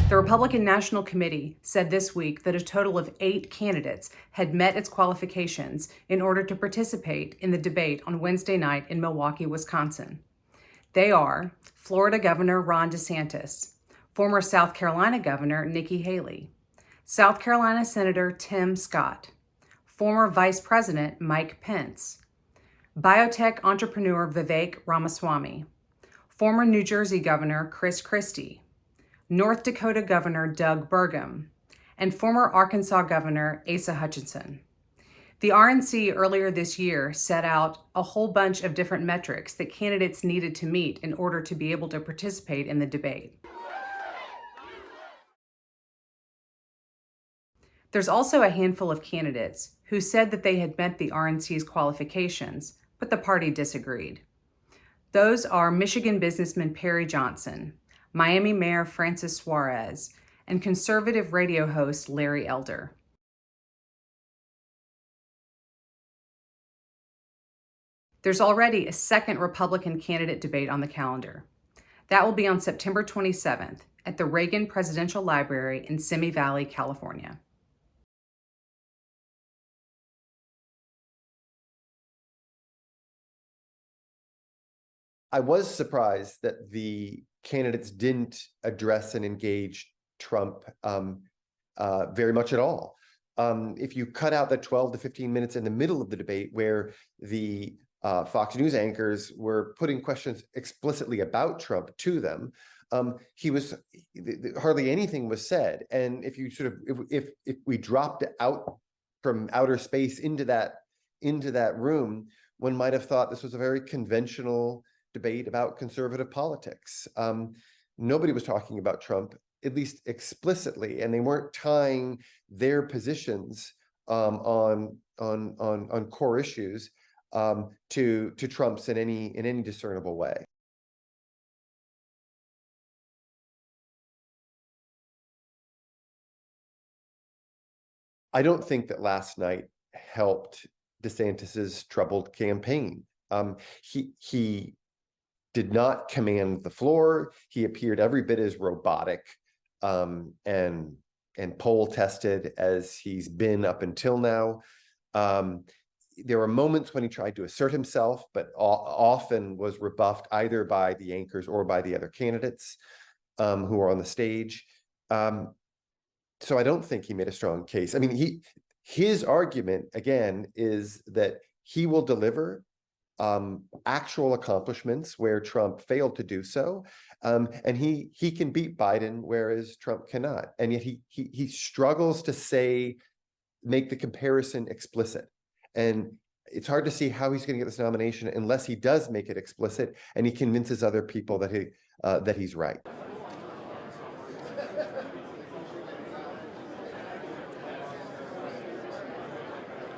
The Republican National Committee said this week that a total of 8 candidates had met its qualifications in order to participate in the debate on Wednesday night in Milwaukee, Wisconsin. They are Florida Governor Ron DeSantis, former South Carolina Governor Nikki Haley, South Carolina Senator Tim Scott, former Vice President Mike Pence, biotech entrepreneur Vivek Ramaswamy, former New Jersey Governor Chris Christie, North Dakota Governor Doug Burgum, and former Arkansas Governor Asa Hutchinson. The RNC earlier this year set out a whole bunch of different metrics that candidates needed to meet in order to be able to participate in the debate. There's also a handful of candidates who said that they had met the RNC's qualifications, but the party disagreed. Those are Michigan businessman Perry Johnson, Miami Mayor Francis Suarez, and conservative radio host Larry Elder. There's already a second Republican candidate debate on the calendar. That will be on September 27th at the Reagan Presidential Library in Simi Valley, California. I was surprised that the candidates didn't address and engage Trump very much at all. If you cut out the 12 to 15 minutes in the middle of the debate where the Fox News anchors were putting questions explicitly about Trump to them, hardly anything was said. And if you if we dropped out from outer space into that room, one might have thought this was a very conventional debate about conservative politics. Nobody was talking about Trump, at least explicitly, and they weren't tying their positions on core issues to Trump's in any discernible way. I don't think that last night helped DeSantis's troubled campaign. He did not command the floor. He appeared every bit as robotic and poll tested as he's been up until now. There were moments when he tried to assert himself, but often was rebuffed either by the anchors or by the other candidates who were on the stage. So I don't think he made a strong case. I mean, his argument, again, is that he will deliver actual accomplishments where Trump failed to do so, and he can beat Biden, whereas Trump cannot. And yet he struggles to make the comparison explicit. And it's hard to see how he's going to get this nomination unless he does make it explicit and he convinces other people that he's right.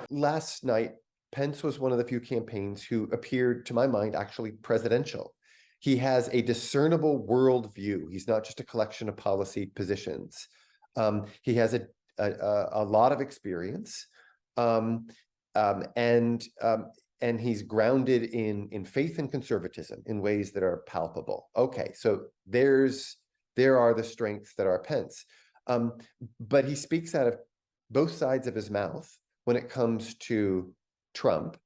Last night, Pence was one of the few campaigns who appeared, to my mind, actually presidential. He has a discernible worldview. He's not just a collection of policy positions. He has a lot of experience, and he's grounded in faith and conservatism in ways that are palpable. Okay, so there are the strengths that are Pence, but he speaks out of both sides of his mouth when it comes to Trump.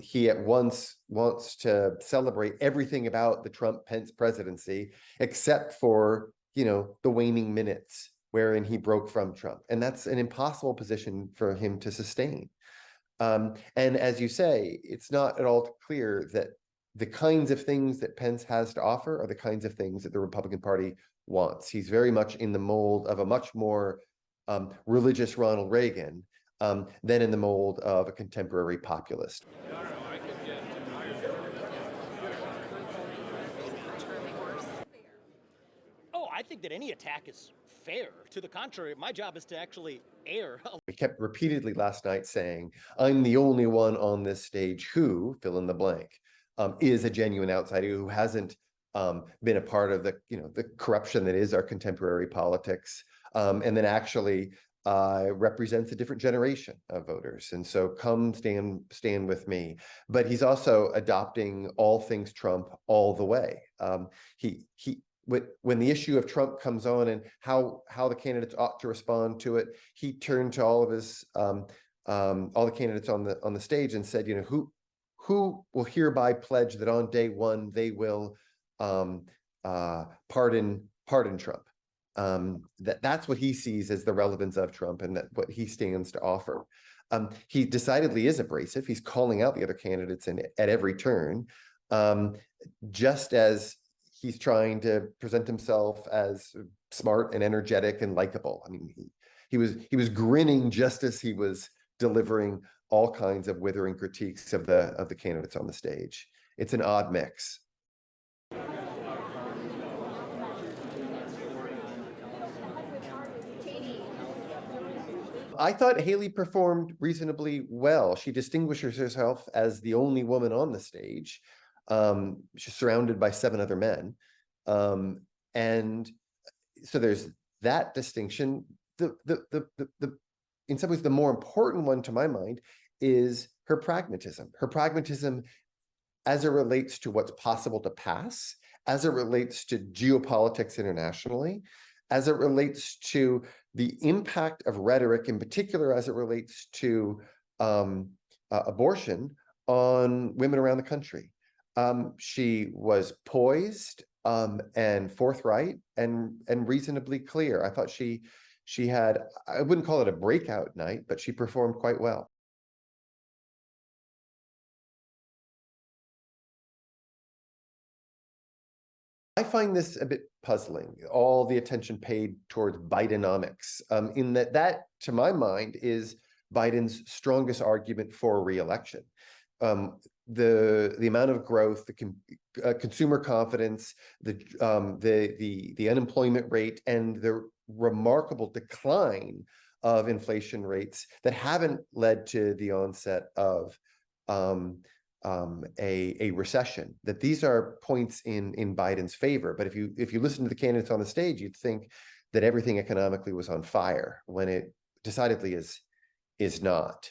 He at once wants to celebrate everything about the Trump-Pence presidency, except for, the waning minutes wherein he broke from Trump. And that's an impossible position for him to sustain. And as you say, it's not at all clear that the kinds of things that Pence has to offer are the kinds of things that the Republican Party wants. He's very much in the mold of a much more religious Ronald Reagan than in the mold of a contemporary populist. Oh, I think that any attack is fair. To the contrary, my job is to actually air. We kept repeatedly last night saying, I'm the only one on this stage who, fill in the blank, is a genuine outsider who hasn't been a part of the corruption that is our contemporary politics, and then actually represents a different generation of voters. And so come stand with me. But he's also adopting all things Trump all the way. when the issue of Trump comes on and how the candidates ought to respond to it, he turned to all of his all the candidates on the stage and said, who will hereby pledge that on day one they will pardon Trump. That's what he sees as the relevance of Trump and that what he stands to offer. He decidedly is abrasive. He's calling out the other candidates at every turn, just as he's trying to present himself as smart and energetic and likable. I mean, he was grinning just as he was delivering all kinds of withering critiques of the candidates on the stage. It's an odd mix. I thought Haley performed reasonably well. She distinguishes herself as the only woman on the stage. She's surrounded by 7 other men. And so there's that distinction. In some ways, the more important one to my mind is her pragmatism. Her pragmatism as it relates to what's possible to pass, as it relates to geopolitics internationally, as it relates to the impact of rhetoric, in particular as it relates to abortion on women around the country. She was poised and forthright and reasonably clear. I thought she had, I wouldn't call it a breakout night, but she performed quite well. I find this a bit puzzling, all the attention paid towards Bidenomics, in that, to my mind, is Biden's strongest argument for re-election. The amount of growth, the consumer confidence, the unemployment rate, and the remarkable decline of inflation rates that haven't led to the onset of a recession, that these are points in Biden's favor. But if you listen to the candidates on the stage, you'd think that everything economically was on fire, when it decidedly is not.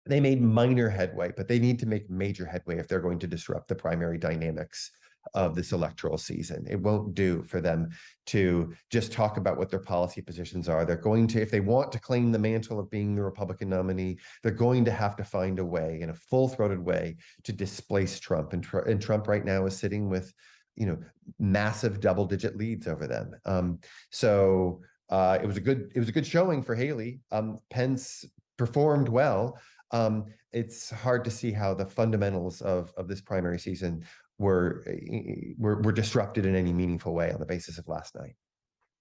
They made minor headway, but they need to make major headway if they're going to disrupt the primary dynamics of this electoral season. It won't do for them to just talk about what their policy positions are. They're going to, if they want to claim the mantle of being the Republican nominee, they're going to have to find a way, in a full-throated way, to displace Trump. And Trump right now is sitting with, massive double-digit leads over them. So it was a good showing for Haley. Pence performed well. It's hard to see how the fundamentals of this primary season were disrupted in any meaningful way on the basis of last night.